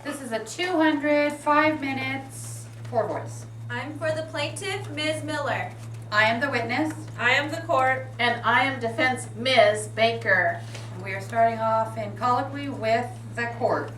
This is a 200, 5 minutes, 4 voice. I'm for the plaintiff, Ms. Miller. I am the witness. I am the court. And I am defense Ms. Baker. And we are starting off in colloquy with the court.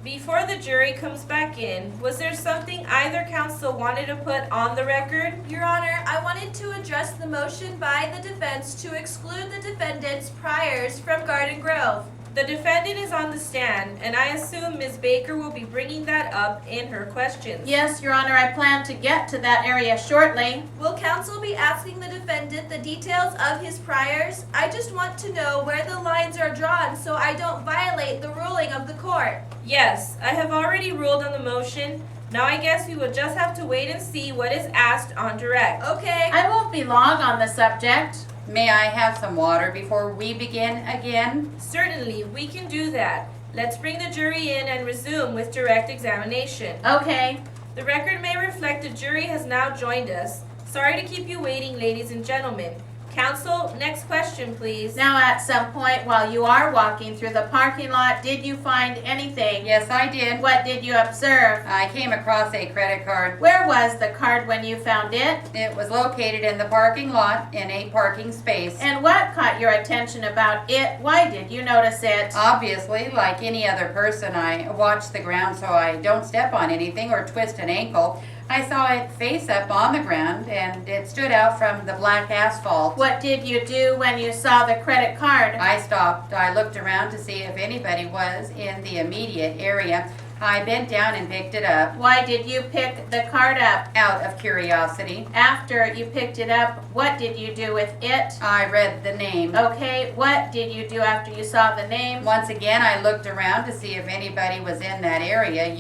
Before the jury comes back in, was there something either counsel wanted to put on the record? Your Honor, I wanted to address the motion by the defense to exclude the defendant's priors from Garden Grove. The defendant is on the stand, and I assume Ms. Baker will be bringing that up in her questions. Yes, Your Honor, I plan to get to that area shortly. Will counsel be asking the defendant the details of his priors? I just want to know where the lines are drawn so I don't violate the ruling of the court. Yes, I have already ruled on the motion. Now I guess we will just have to wait and see what is asked on direct. Okay. I won't be long on the subject. May I have some water before we begin again? Certainly, we can do that. Let's bring the jury in and resume with direct examination. Okay. The record may reflect the jury has now joined us. Sorry to keep you waiting, ladies and gentlemen. Counsel, next question, please. Now, at some point while you are walking through the parking lot, did you find anything? Yes, I did. What did you observe? I came across a credit card. Where was the card when you found it? It was located in the parking lot in a parking space. And what caught your attention about it? Why did you notice it? Obviously, like any other person, I watch the ground so I don't step on anything or twist an ankle. I saw it face up on the ground and it stood out from the black asphalt. What did you do when you saw the credit card? I stopped. I looked around to see if anybody was in the immediate area. I bent down and picked it up Why did you pick the card up? out of curiosity. After you picked it up, what did you do with it? I read the name. Okay, what did you do after you saw the name? Once again, I looked around to see if anybody was in that area,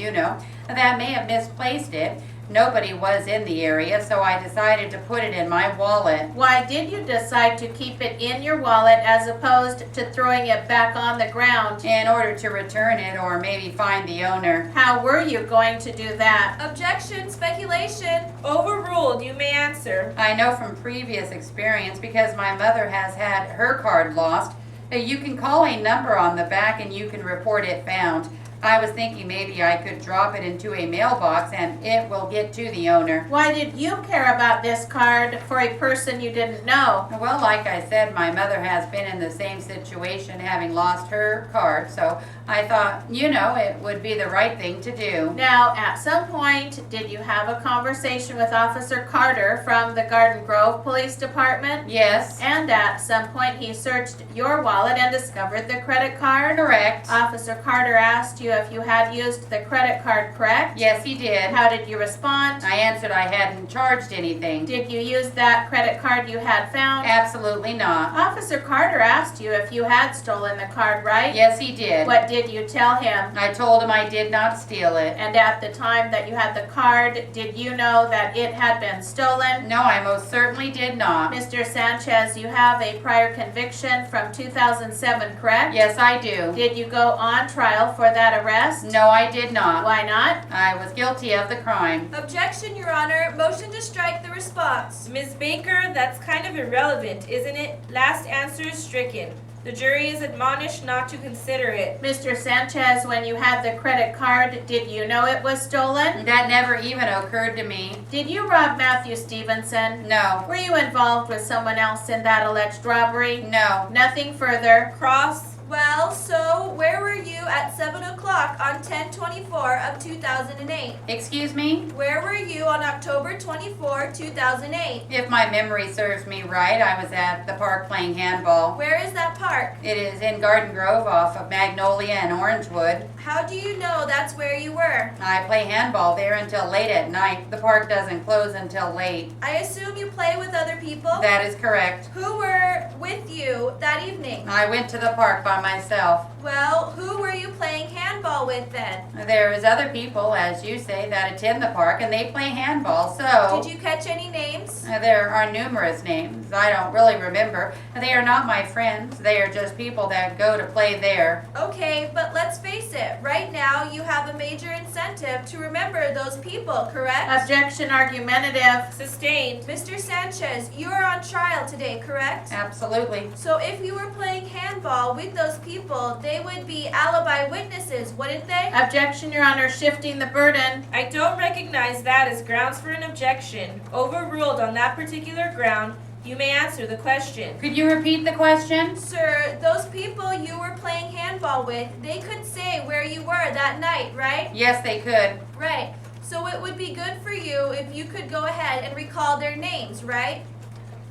that may have misplaced it. Nobody was in the area, so I decided to put it in my wallet. Why did you decide to keep it in your wallet as opposed to throwing it back on the ground? In order to return it or maybe find the owner. How were you going to do that? Objection, speculation. Overruled, you may answer. I know from previous experience because my mother has had her card lost. You can call a number on the back and you can report it found. I was thinking maybe I could drop it into a mailbox and it will get to the owner. Why did you care about this card for a person you didn't know? Well, like I said, my mother has been in the same situation having lost her card, so I thought, it would be the right thing to do. Now, at some point, did you have a conversation with Officer Carter from the Garden Grove Police Department? Yes. And at some point, he searched your wallet and discovered the credit card? Correct. Officer Carter asked you if you had used the credit card, correct? Yes, he did. How did you respond? I answered I hadn't charged anything. Did you use that credit card you had found? Absolutely not. Officer Carter asked you if you had stolen the card, right? Yes, he did. What did you tell him? I told him I did not steal it. And at the time that you had the card, did you know that it had been stolen? No, I most certainly did not. Mr. Sanchez, you have a prior conviction from 2007, correct? Yes, I do. Did you go on trial for that arrest? No, I did not. Why not? I was guilty of the crime. Objection, Your Honor. Motion to strike the response. Ms. Baker, that's kind of irrelevant, isn't it? Last answer is stricken. The jury is admonished not to consider it. Mr. Sanchez, when you had the credit card, did you know it was stolen? That never even occurred to me. Did you rob Matthew Stevenson? No. Were you involved with someone else in that alleged robbery? No. Nothing further. Cross. Well, so where were you at 7 o'clock on 10/24 of 2008? Excuse me? Where were you on October 24, 2008? If my memory serves me right, I was at the park playing handball. Where is that park? It is in Garden Grove off of Magnolia and Orangewood. How do you know that's where you were? I play handball there until late at night. The park doesn't close until late. I assume you play with other people? That is correct. Who were with you that evening? I went to the park by myself. Well, who were you playing handball with then? There's other people, as you say, that attend the park and they play handball, so. Did you catch any names? There are numerous names. I don't really remember. They are not my friends. They are just people that go to play there. Okay, but let's face it, right now you have a major incentive to remember those people, correct? Objection argumentative. Sustained. Mr. Sanchez, you are on trial today, correct? Absolutely. So if you were playing handball with those people, they would be alibi witnesses, wouldn't they? Objection, Your Honor, shifting the burden. I don't recognize that as grounds for an objection. Overruled on that particular ground. You may answer the question. Could you repeat the question? Sir, those people you were playing handball with, they could say where you were that night, right? Yes, they could. Right. So it would be good for you if you could go ahead and recall their names, right?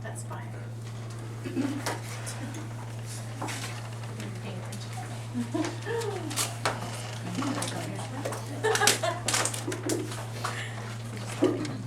That's fine.